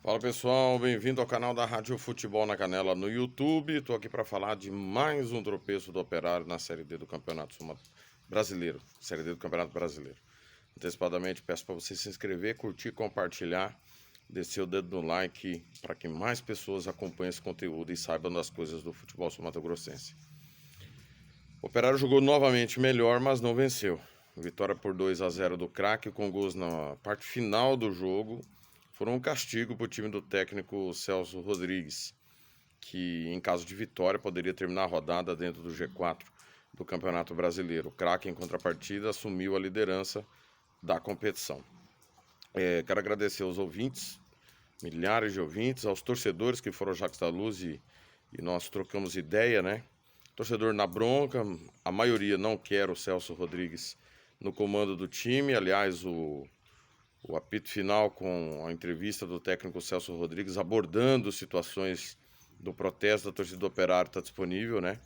Fala pessoal, bem-vindo ao canal da Rádio Futebol na Canela no YouTube. Estou aqui para falar de mais um tropeço do Operário na Série D do Campeonato Brasileiro. Série D do Campeonato Brasileiro. Antecipadamente peço para você se inscrever, curtir, compartilhar, descer o dedo no like para que mais pessoas acompanhem esse conteúdo e saibam das coisas do futebol sul-mato-grossense. O Operário jogou novamente melhor, mas não venceu. Vitória por 2-0 do Craque, com gols na parte final do jogo. Foram um castigo para o time do técnico Celso Rodrigues, que em caso de vitória poderia terminar a rodada dentro do G4 do Campeonato Brasileiro. O Craque, em contrapartida, assumiu a liderança da competição. Quero agradecer aos ouvintes, milhares de ouvintes, aos torcedores que foram ao Jacques da Luz e nós trocamos ideia, né? Torcedor na bronca, a maioria não quer o Celso Rodrigues no comando do time. Aliás, o apito final com a entrevista do técnico Celso Rodrigues abordando situações do protesto da torcida do Operário está disponível, né?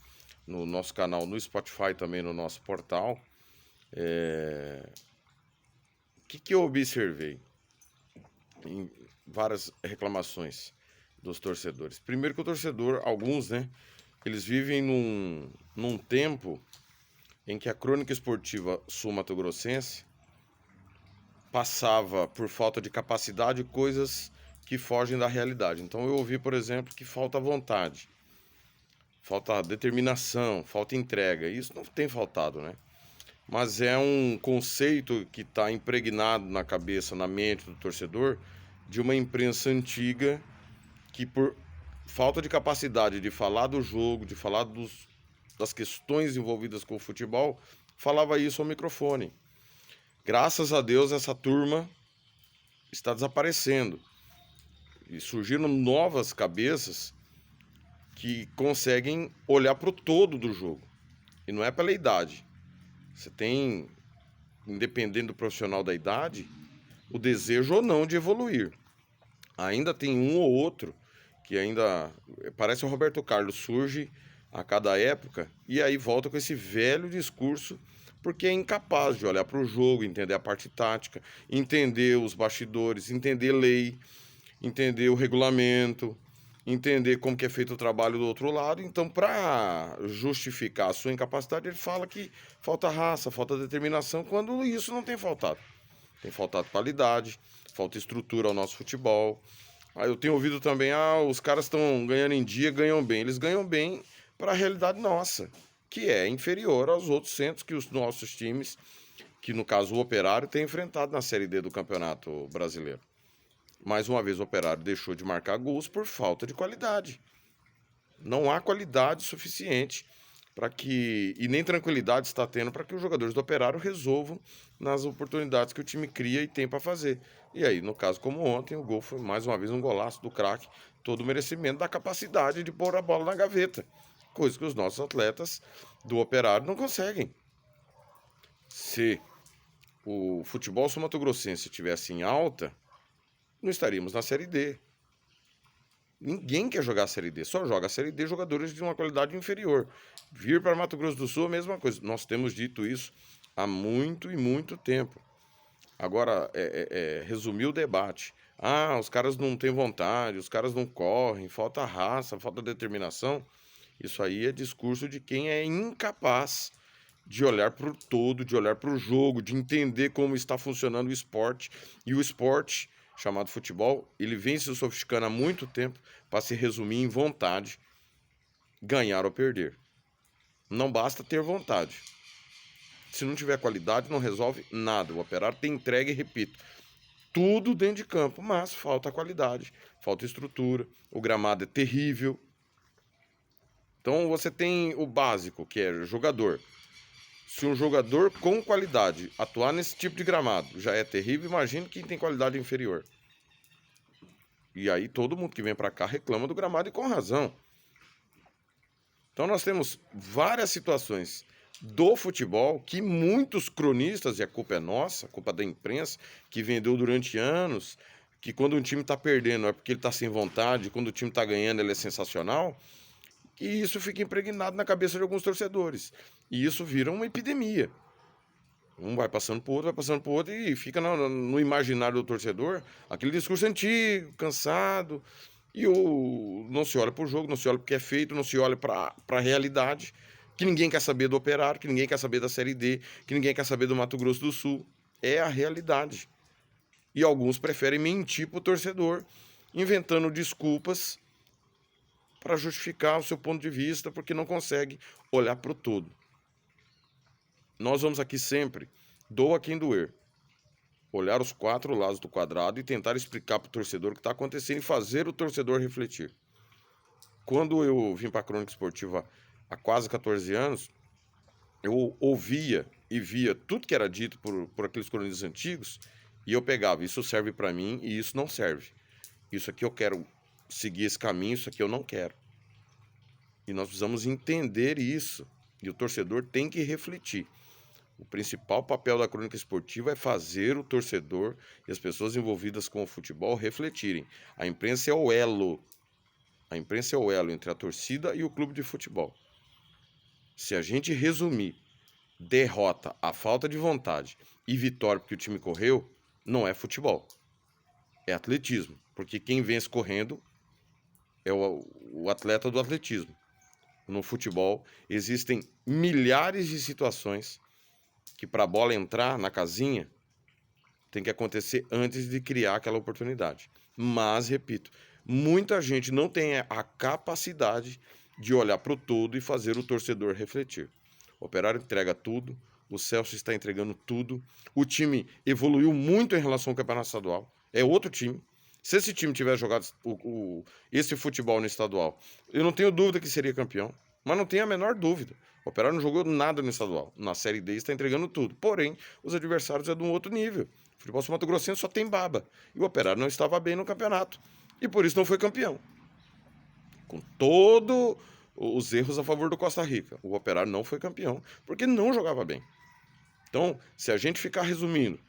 No nosso canal, no Spotify, também no nosso portal. O que eu observei em várias reclamações dos torcedores? Primeiro que o torcedor, alguns, né? Eles vivem num tempo em que a crônica esportiva sul-mato-grossense passava, por falta de capacidade, coisas que fogem da realidade. Então eu ouvi, por exemplo, que falta vontade, falta determinação, falta entrega. Isso não tem faltado, né? Mas é um conceito que está impregnado na cabeça, na mente do torcedor, de uma imprensa antiga que, por falta de capacidade de falar do jogo, de falar das questões envolvidas com o futebol, falava isso ao microfone. Graças a Deus, essa turma está desaparecendo. E surgiram novas cabeças que conseguem olhar para o todo do jogo. E não é pela idade. Você tem, independente do profissional da idade, o desejo ou não de evoluir. Ainda tem um ou outro que ainda parece o Roberto Carlos, surge a cada época e aí volta com esse velho discurso porque é incapaz de olhar para o jogo, entender a parte tática, entender os bastidores, entender lei, entender o regulamento, entender como que é feito o trabalho do outro lado. Então, para justificar a sua incapacidade, ele fala que falta raça, falta determinação, quando isso não tem faltado. Tem faltado qualidade, falta estrutura ao nosso futebol. Eu tenho ouvido também, os caras estão ganhando em dia, ganham bem. Eles ganham bem para a realidade nossa, que é inferior aos outros centros que os nossos times, que no caso o Operário, tem enfrentado na Série D do Campeonato Brasileiro. Mais uma vez o Operário deixou de marcar gols por falta de qualidade. Não há qualidade suficiente para que, e nem tranquilidade está tendo para que os jogadores do Operário resolvam nas oportunidades que o time cria e tem para fazer. E aí, no caso como ontem, o gol foi mais uma vez um golaço do Craque, todo o merecimento da capacidade de pôr a bola na gaveta, coisa que os nossos atletas do Operário não conseguem. Se o futebol sul-mato-grossense estivesse em alta, não estaríamos na Série D. Ninguém quer jogar a Série D, só joga a Série D jogadores de uma qualidade inferior. Vir para Mato Grosso do Sul, a mesma coisa. Nós temos dito isso há muito e muito tempo. Agora, resumir o debate. Os caras não têm vontade, os caras não correm, falta raça, falta determinação. Isso aí é discurso de quem é incapaz de olhar para o todo, de olhar para o jogo, de entender como está funcionando o esporte. E o esporte, chamado futebol, ele vem se sofisticando há muito tempo para se resumir em vontade, ganhar ou perder. Não basta ter vontade. Se não tiver qualidade, não resolve nada. O Operário tem entrega, e repito, tudo dentro de campo, mas falta qualidade, falta estrutura, o gramado é terrível. Então você tem o básico, que é jogador. Se um jogador com qualidade atuar nesse tipo de gramado já é terrível, imagine quem tem qualidade inferior. E aí todo mundo que vem para cá reclama do gramado e com razão. Então nós temos várias situações do futebol que muitos cronistas, e a culpa é nossa, a culpa da imprensa, que vendeu durante anos, que quando um time está perdendo é porque ele está sem vontade, quando o time está ganhando ele é sensacional, que isso fica impregnado na cabeça de alguns torcedores. E isso vira uma epidemia. Um vai passando pro outro, vai passando pro outro e fica no imaginário do torcedor aquele discurso antigo, cansado. E não se olha para o jogo, não se olha para o que é feito, não se olha para a realidade, que ninguém quer saber do Operário, que ninguém quer saber da Série D, que ninguém quer saber do Mato Grosso do Sul. É a realidade. E alguns preferem mentir para o torcedor, inventando desculpas para justificar o seu ponto de vista, porque não consegue olhar para o todo. Nós vamos aqui sempre, doa quem doer, olhar os 4 lados do quadrado e tentar explicar para o torcedor o que está acontecendo e fazer o torcedor refletir. Quando eu vim para a Crônica Esportiva há quase 14 anos, eu ouvia e via tudo que era dito por aqueles cronistas antigos e eu pegava, isso serve para mim e isso não serve. Isso aqui eu quero seguir esse caminho, isso aqui eu não quero. E nós precisamos entender isso e o torcedor tem que refletir. O principal papel da crônica esportiva é fazer o torcedor e as pessoas envolvidas com o futebol refletirem. A imprensa é o elo. A imprensa é o elo entre a torcida e o clube de futebol. Se a gente resumir derrota, a falta de vontade e vitória porque o time correu, não é futebol. É atletismo. Porque quem vence correndo é o atleta do atletismo. No futebol existem milhares de situações que para a bola entrar na casinha tem que acontecer antes de criar aquela oportunidade. Mas, repito, muita gente não tem a capacidade de olhar para o todo e fazer o torcedor refletir. O Operário entrega tudo, o Celso está entregando tudo, o time evoluiu muito em relação ao Campeonato Estadual, é outro time. Se esse time tivesse jogado esse futebol no estadual, eu não tenho dúvida que seria campeão, mas não tenho a menor dúvida. O Operário não jogou nada no estadual. Na Série D está entregando tudo. Porém, os adversários é de um outro nível. O futebol sul-mato-grossense só tem baba. E o Operário não estava bem no campeonato. E por isso não foi campeão. Com todos os erros a favor do Costa Rica. O Operário não foi campeão, porque não jogava bem. Então, se a gente ficar resumindo,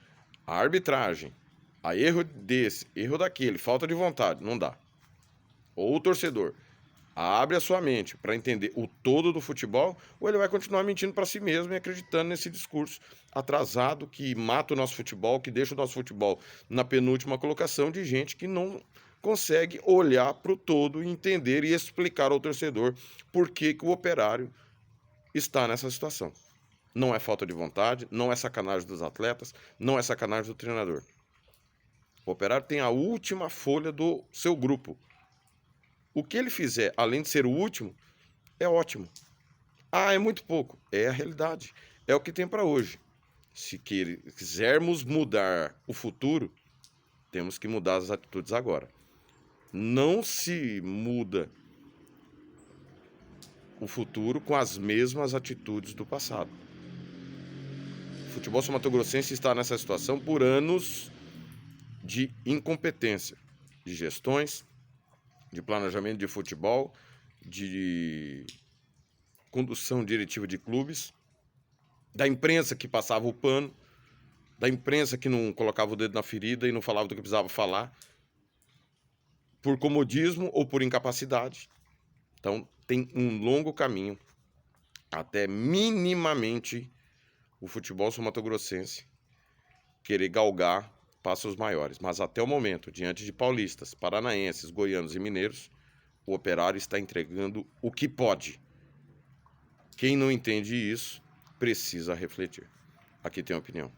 a arbitragem, a erro desse, erro daquele, falta de vontade, não dá. Ou o torcedor abre a sua mente para entender o todo do futebol, ou ele vai continuar mentindo para si mesmo e acreditando nesse discurso atrasado que mata o nosso futebol, que deixa o nosso futebol na penúltima colocação de gente que não consegue olhar para o todo, entender e explicar ao torcedor por que o Operário está nessa situação. Não é falta de vontade, não é sacanagem dos atletas, não é sacanagem do treinador. O Operário tem a última folha do seu grupo. O que ele fizer, além de ser o último, é ótimo. Ah, é muito pouco. É a realidade. É o que tem para hoje. Se quisermos mudar o futuro, temos que mudar as atitudes agora. Não se muda o futuro com as mesmas atitudes do passado. O futebol sul-mato-grossense está nessa situação por anos de incompetência, de gestões, de planejamento de futebol, de condução diretiva de clubes, da imprensa que passava o pano, da imprensa que não colocava o dedo na ferida e não falava do que precisava falar, por comodismo ou por incapacidade. Então, tem um longo caminho até minimamente o futebol sul-mato-grossense querer galgar passos maiores. Mas até o momento, diante de paulistas, paranaenses, goianos e mineiros, o Operário está entregando o que pode. Quem não entende isso, precisa refletir. Aqui tem a opinião.